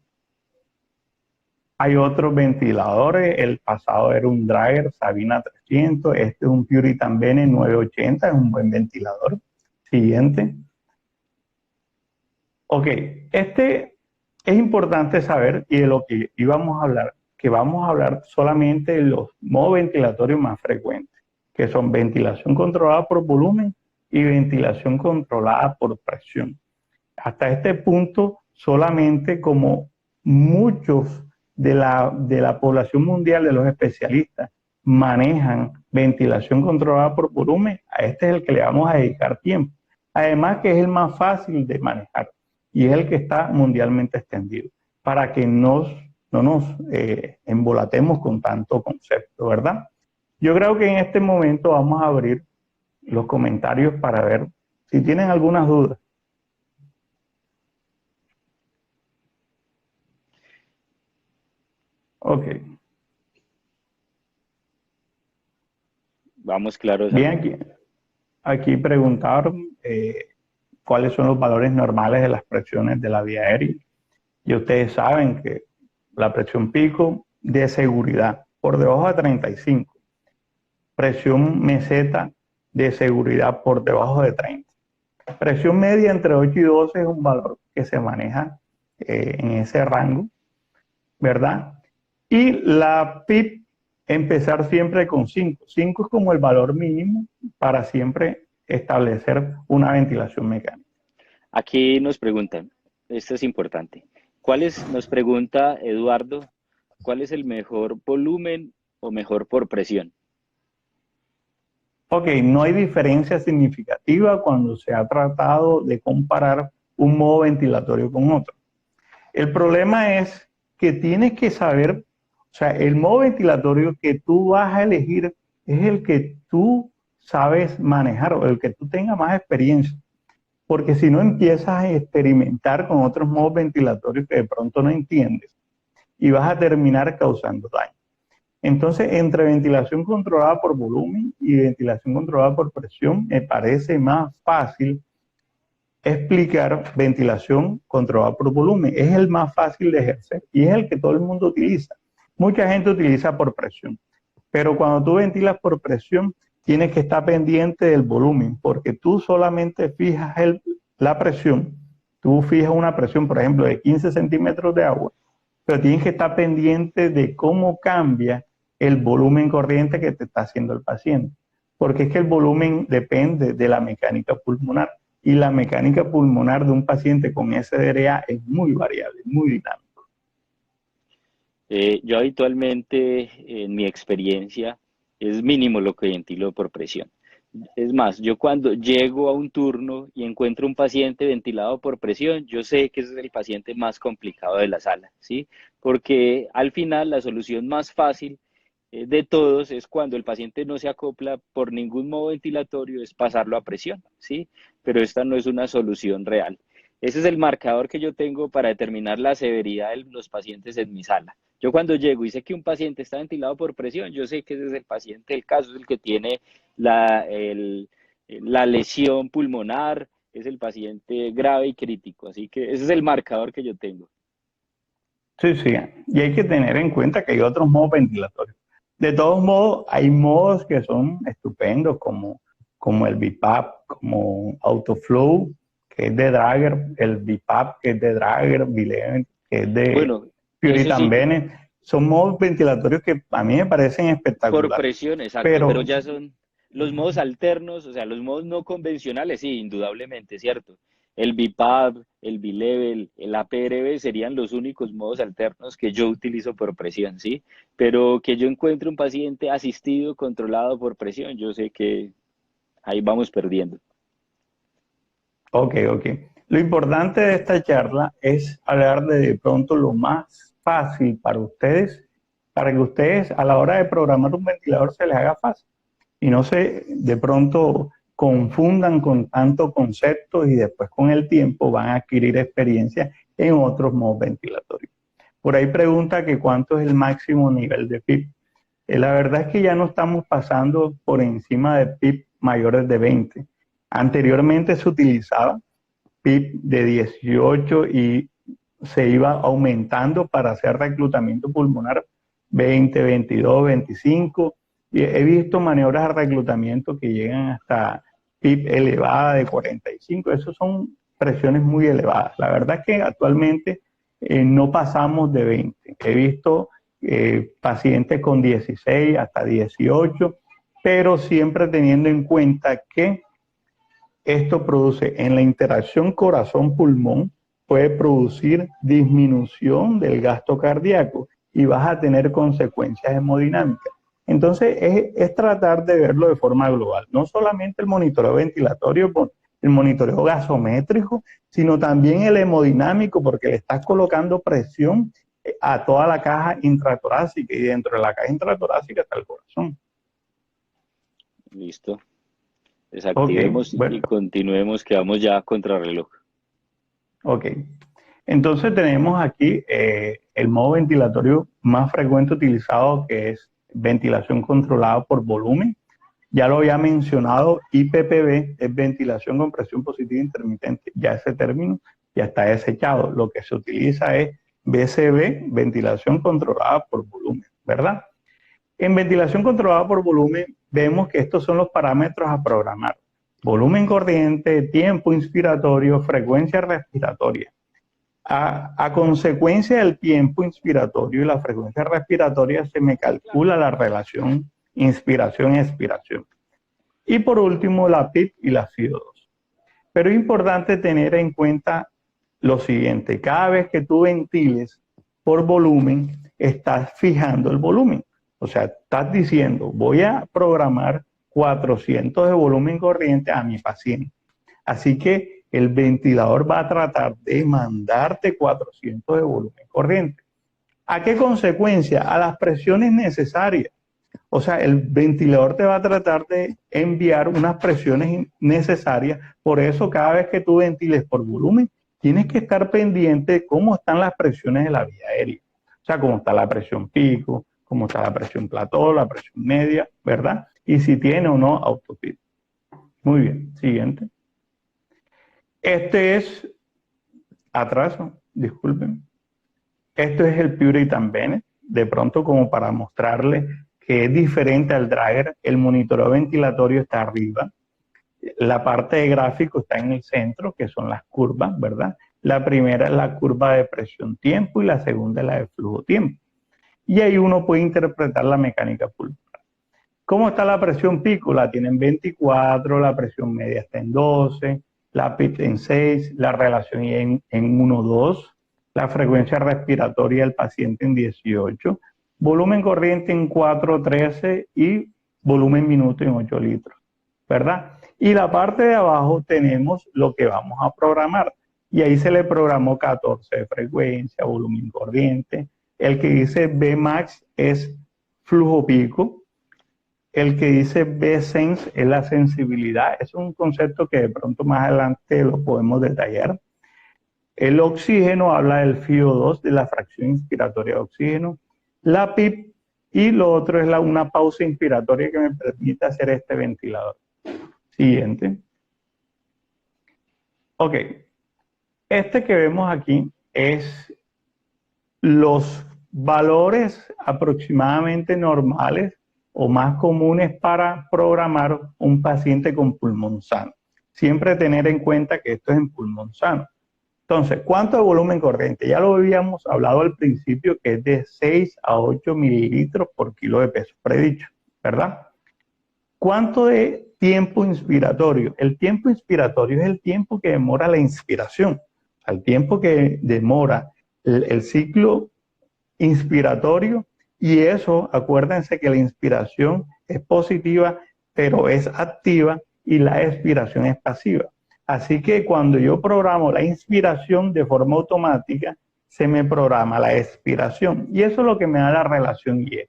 B: Hay otros ventiladores, el pasado era un Draeger Sabina 300, este es un Puritan Bene 980, es un buen ventilador. Siguiente. Ok, este es importante saber y de lo que íbamos a hablar, que vamos a hablar solamente de los modos ventilatorios más frecuentes, que son ventilación controlada por volumen y ventilación controlada por presión. Hasta este punto, solamente como muchos de la población mundial, de los especialistas, manejan ventilación controlada por volumen, a este es el que le vamos a dedicar tiempo. Además que es el más fácil de manejar y es el que está mundialmente extendido, para que no nos embolatemos con tanto concepto, ¿verdad? Yo creo que en este momento vamos a abrir los comentarios para ver si tienen algunas dudas. Ok.
C: Vamos claros.
B: Bien, aquí preguntaron cuáles son los valores normales de las presiones de la vía aérea. Y ustedes saben que la presión pico de seguridad por debajo de 35. Presión meseta de seguridad por debajo de 30. Presión media entre 8 y 12 es un valor que se maneja en ese rango, ¿verdad? Y la PIP, empezar siempre con 5. 5 es como el valor mínimo para siempre establecer una ventilación mecánica.
C: Aquí nos preguntan, esto es importante, nos pregunta Eduardo, ¿cuál es el mejor volumen o mejor por presión?
B: Ok, no hay diferencia significativa cuando se ha tratado de comparar un modo ventilatorio con otro. El problema es que tienes que saber, o sea, el modo ventilatorio que tú vas a elegir es el que tú sabes manejar o el que tú tengas más experiencia. Porque si no empiezas a experimentar con otros modos ventilatorios que de pronto no entiendes y vas a terminar causando daño. Entonces, entre ventilación controlada por volumen y ventilación controlada por presión, me parece más fácil explicar ventilación controlada por volumen. Es el más fácil de ejercer y es el que todo el mundo utiliza. Mucha gente utiliza por presión, pero cuando tú ventilas por presión, tienes que estar pendiente del volumen, porque tú solamente fijas la presión, tú fijas una presión, por ejemplo, de 15 centímetros de agua, pero tienes que estar pendiente de cómo cambia el volumen corriente que te está haciendo el paciente, porque es que el volumen depende de la mecánica pulmonar, y la mecánica pulmonar de un paciente con SDRA es muy variable, muy dinámica.
C: Yo habitualmente, en mi experiencia, es mínimo lo que ventilo por presión. Es más, yo cuando llego a un turno y encuentro un paciente ventilado por presión, yo sé que ese es el paciente más complicado de la sala, ¿sí? Porque al final la solución más fácil de todos es cuando el paciente no se acopla por ningún modo ventilatorio, es pasarlo a presión, ¿sí? Pero esta no es una solución real. Ese es el marcador que yo tengo para determinar la severidad de los pacientes en mi sala. Yo cuando llego y sé que un paciente está ventilado por presión, yo sé que ese es el paciente, el caso es el que tiene la lesión pulmonar, es el paciente grave y crítico. Así que ese es el marcador que yo tengo.
B: Sí, sí, y hay que tener en cuenta que hay otros modos ventilatorios. De todos modos, hay modos que son estupendos, como el BiPAP, como AutoFlow, que es de Draeger, el BiPAP, que es de Draeger, Bileven, que es de Puritan Bene. Son modos ventilatorios que a mí me parecen espectaculares.
C: Por presión, exacto, pero ya son los modos alternos, o sea, los modos no convencionales, sí, indudablemente, ¿cierto? El BiPAP, el Bilevel, el APRB serían los únicos modos alternos que yo utilizo por presión, ¿sí? Pero que yo encuentre un paciente asistido, controlado por presión, yo sé que ahí vamos perdiendo.
B: Ok. Lo importante de esta charla es hablar de pronto lo más fácil para ustedes, para que ustedes a la hora de programar un ventilador se les haga fácil y no se de pronto confundan con tantos conceptos y después con el tiempo van a adquirir experiencia en otros modos ventilatorios. Por ahí pregunta que cuánto es el máximo nivel de PIP. La verdad es que ya no estamos pasando por encima de PIP mayores de 20. Anteriormente se utilizaba PIP de 18 y se iba aumentando para hacer reclutamiento pulmonar 20, 22, 25. Y he visto maniobras de reclutamiento que llegan hasta PIP elevada de 45. Esas son presiones muy elevadas. La verdad es que actualmente no pasamos de 20. He visto pacientes con 16 hasta 18, pero siempre teniendo en cuenta que esto produce en la interacción corazón-pulmón, puede producir disminución del gasto cardíaco y vas a tener consecuencias hemodinámicas. Entonces es tratar de verlo de forma global, no solamente el monitoreo ventilatorio, el monitoreo gasométrico, sino también el hemodinámico, porque le estás colocando presión a toda la caja intratorácica y dentro de la caja intratorácica está el corazón.
C: Listo. Desactivemos
B: Okay, bueno.
C: y continuemos, que vamos ya contra reloj.
B: Ok. Entonces tenemos aquí el modo ventilatorio más frecuente utilizado, que es ventilación controlada por volumen. Ya lo había mencionado, IPPV es ventilación con presión positiva intermitente. Ya ese término ya está desechado. Lo que se utiliza es VCV, ventilación controlada por volumen, ¿verdad? En ventilación controlada por volumen vemos que estos son los parámetros a programar. Volumen corriente, tiempo inspiratorio, frecuencia respiratoria. A consecuencia del tiempo inspiratorio y la frecuencia respiratoria se me calcula la relación inspiración-expiración. Y por último, la PIP y la FiO2. Pero es importante tener en cuenta lo siguiente: cada vez que tú ventiles por volumen, estás fijando el volumen. O sea, estás diciendo, voy a programar 400 de volumen corriente a mi paciente. Así que el ventilador va a tratar de mandarte 400 de volumen corriente. ¿A qué consecuencia? A las presiones necesarias. O sea, el ventilador te va a tratar de enviar unas presiones necesarias. Por eso, cada vez que tú ventiles por volumen, tienes que estar pendiente de cómo están las presiones de la vía aérea. O sea, cómo está la presión pico, cómo está la presión plató, la presión media, ¿verdad? Y si tiene o no autopista. Muy bien, siguiente. Este es, atraso, disculpen. Esto es el Puritan Bennett, de pronto como para mostrarle que es diferente al Drager. El monitoreo ventilatorio está arriba, la parte de gráfico está en el centro, que son las curvas, ¿verdad? La primera es la curva de presión-tiempo y la segunda es la de flujo-tiempo. Y ahí uno puede interpretar la mecánica pulmonar. ¿Cómo está la presión pico? La tienen 24, la presión media está en 12, la PIP en 6, la relación en 1,2, la frecuencia respiratoria del paciente en 18, volumen corriente en 4,13 y volumen minuto en 8 litros, ¿verdad? Y la parte de abajo tenemos lo que vamos a programar. Y ahí se le programó 14 de frecuencia, volumen corriente. El que dice Vmax es flujo pico. El que dice Vsense es la sensibilidad. Es un concepto que de pronto más adelante lo podemos detallar. El oxígeno habla del FiO2, de la fracción inspiratoria de oxígeno. La PIP y lo otro es una pausa inspiratoria que me permite hacer este ventilador. Siguiente. Ok. Este que vemos aquí es los valores aproximadamente normales o más comunes para programar un paciente con pulmón sano. Siempre tener en cuenta que esto es en pulmón sano. Entonces, ¿cuánto de volumen corriente? Ya lo habíamos hablado al principio, que es de 6 a 8 mililitros por kilo de peso predicho, ¿verdad? ¿Cuánto de tiempo inspiratorio? El tiempo inspiratorio es el tiempo que demora la inspiración, el tiempo que demora el ciclo inspiratorio, y eso, acuérdense que la inspiración es positiva, pero es activa, y la expiración es pasiva. Así que cuando yo programo la inspiración de forma automática, se me programa la expiración, y eso es lo que me da la relación Y.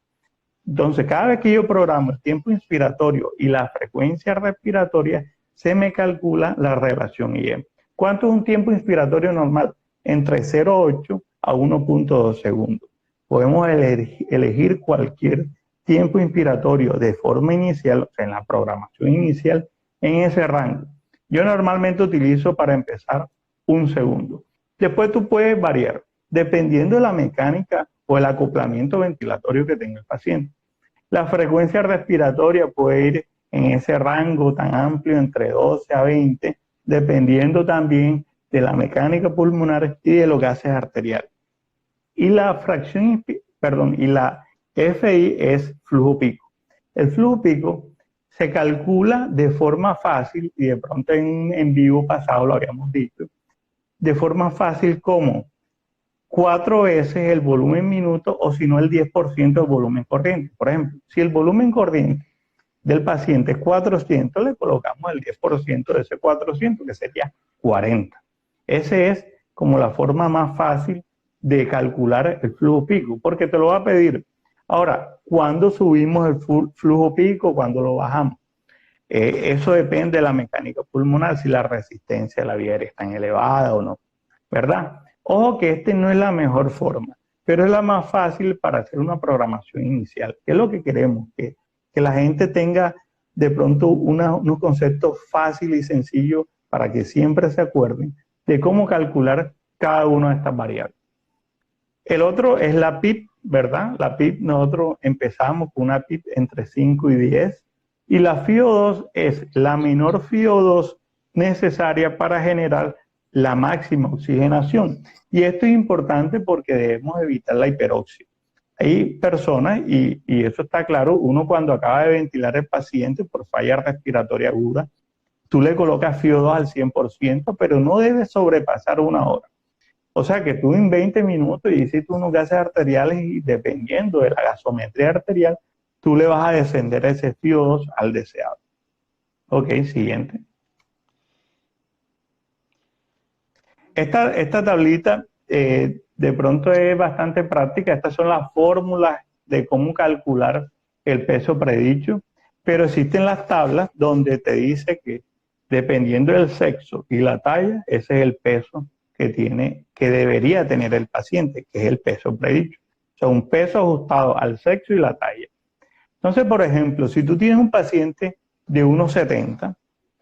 B: Entonces, cada vez que yo programo el tiempo inspiratorio y la frecuencia respiratoria, se me calcula la relación Y. ¿Cuánto es un tiempo inspiratorio normal? Entre 0,8 a 1,2 segundos. Podemos elegir cualquier tiempo inspiratorio de forma inicial, o sea, en la programación inicial, en ese rango. Yo normalmente utilizo para empezar 1 segundo. Después tú puedes variar, dependiendo de la mecánica o el acoplamiento ventilatorio que tenga el paciente. La frecuencia respiratoria puede ir en ese rango tan amplio entre 12 a 20, dependiendo también de la mecánica pulmonar y de los gases arteriales. Y la fracción, y la FI es flujo pico. El flujo pico se calcula de forma fácil, y de pronto en vivo pasado lo habíamos dicho, de forma fácil como 4 veces el volumen minuto o si no el 10% del volumen corriente. Por ejemplo, si el volumen corriente del paciente es 400, le colocamos el 10% de ese 400, que sería 40. Esa es como la forma más fácil de calcular el flujo pico, porque te lo va a pedir. Ahora, ¿cuándo subimos el flujo pico? ¿Cuándo lo bajamos? Eso depende de la mecánica pulmonar, si la resistencia de la vía aérea es tan elevada o no, ¿verdad? Ojo que no es la mejor forma, pero es la más fácil para hacer una programación inicial. ¿Qué es lo que queremos? Que la gente tenga de pronto unos conceptos fáciles y sencillos para que siempre se acuerden de cómo calcular cada una de estas variables. El otro es la PIP, ¿verdad? La PIP, nosotros empezamos con una PIP entre 5 y 10, y la FiO2 es la menor FiO2 necesaria para generar la máxima oxigenación. Y esto es importante porque debemos evitar la hiperoxia. Hay personas, y eso está claro, uno cuando acaba de ventilar al paciente por falla respiratoria aguda, tú le colocas FiO2 al 100%, pero no debe sobrepasar 1 hora. O sea que tú en 20 minutos hiciste unos gases arteriales y dependiendo de la gasometría arterial, tú le vas a descender ese FiO2 al deseado. Ok, siguiente. Esta tablita de pronto es bastante práctica. Estas son las fórmulas de cómo calcular el peso predicho, pero existen las tablas donde te dice que dependiendo del sexo y la talla, ese es el peso que debería tener el paciente, que es el peso predicho. O sea, un peso ajustado al sexo y la talla. Entonces, por ejemplo, si tú tienes un paciente de 1,70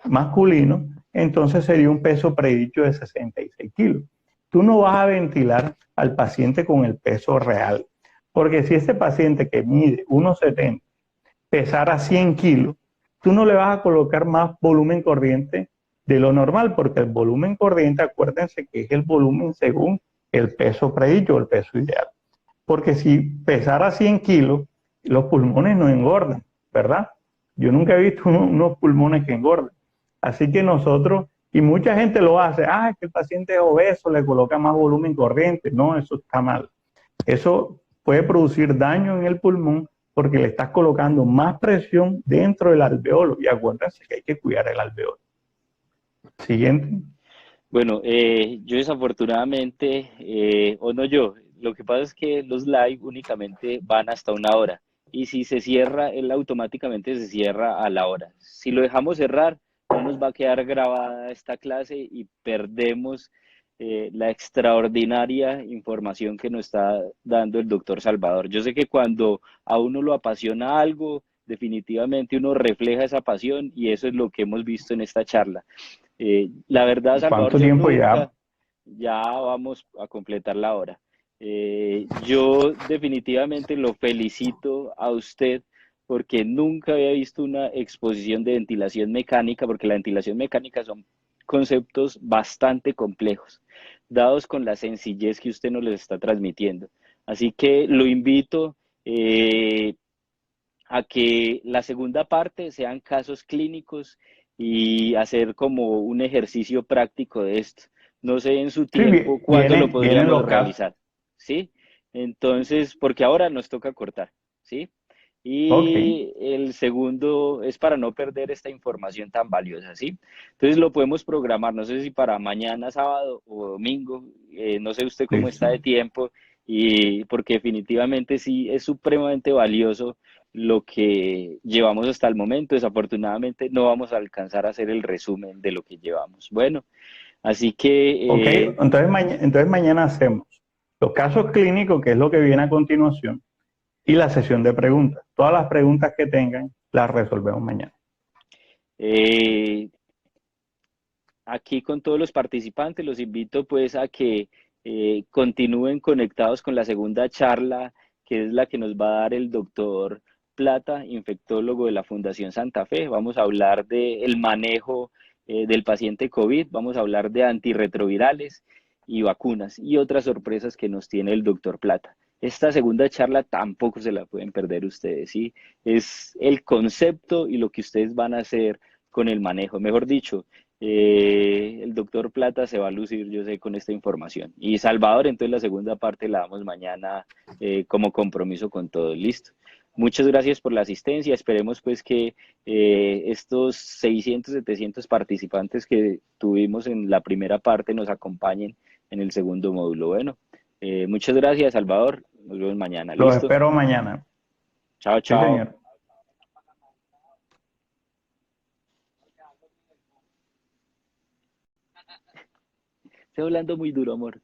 B: masculino, entonces sería un peso predicho de 66 kilos. Tú no vas a ventilar al paciente con el peso real, porque si ese paciente que mide 1,70 pesara 100 kilos, tú no le vas a colocar más volumen corriente de lo normal, porque el volumen corriente, acuérdense que es el volumen según el peso predicho o el peso ideal. Porque si pesara 100 kilos, los pulmones no engordan, ¿verdad? Yo nunca he visto unos pulmones que engorden. Así que nosotros, y mucha gente lo hace, es que el paciente es obeso, le coloca más volumen corriente. No, eso está mal. Eso puede producir daño en el pulmón porque le estás colocando más presión dentro del alveolo. Y acuérdense que hay que cuidar el alveolo. Siguiente.
C: Bueno, yo desafortunadamente, o no yo, lo que pasa es que los live únicamente van hasta 1 hora y si se cierra, él automáticamente se cierra a la hora. Si lo dejamos cerrar, no nos va a quedar grabada esta clase y perdemos la extraordinaria información que nos está dando el doctor Salvador. Yo sé que cuando a uno lo apasiona algo, definitivamente uno refleja esa pasión y eso es lo que hemos visto en esta charla. La verdad, Salvador,
B: ¿Cuánto
C: yo
B: tiempo
C: nunca, ya vamos a completar la hora. Yo definitivamente lo felicito a usted porque nunca había visto una exposición de ventilación mecánica, porque la ventilación mecánica son conceptos bastante complejos, dados con la sencillez que usted nos les está transmitiendo. Así que lo invito a que la segunda parte sean casos clínicos y hacer como un ejercicio práctico de esto. No sé en su tiempo cuándo lo
B: Vienen
C: podríamos
B: los casos.
C: realizar, ¿sí? Entonces, porque ahora nos toca cortar, ¿sí?
B: Ok.
C: Y el segundo es para no perder esta información tan valiosa, ¿sí? Entonces lo podemos programar, no sé si para mañana, sábado o domingo, no sé usted cómo
B: Listo.
C: está de tiempo, y porque definitivamente sí es supremamente valioso lo que llevamos hasta el momento. Desafortunadamente no vamos a alcanzar a hacer el resumen de lo que llevamos. Bueno, así
B: Ok,
C: que
B: entonces mañana hacemos los casos clínicos, que es lo que viene a continuación, y la sesión de preguntas. Todas las preguntas que tengan las resolvemos mañana.
C: eh, aquí con todos los participantes, los invito pues a que continúen conectados con la segunda charla, que es la que nos va a dar el doctor Plata, infectólogo de la Fundación Santa Fe. Vamos a hablar del manejo del paciente COVID, vamos a hablar de antirretrovirales y vacunas y otras sorpresas que nos tiene el doctor Plata. Esta segunda charla tampoco se la pueden perder ustedes, ¿sí? Es el concepto y lo que ustedes van a hacer con el manejo. Mejor dicho, el doctor Plata se va a lucir, yo sé, con esta información. Y Salvador, entonces la segunda parte la damos mañana como compromiso con todos. Listo. Muchas gracias por la asistencia. Esperemos pues que estos 600, 700 participantes que tuvimos en la primera parte nos acompañen en el segundo módulo. Bueno, muchas gracias, Salvador. Nos vemos mañana.
B: Los
C: ¿Listo?
B: espero mañana.
C: Chao,
B: Sí,
C: chao.
B: señor.
C: Estoy hablando muy duro, amor.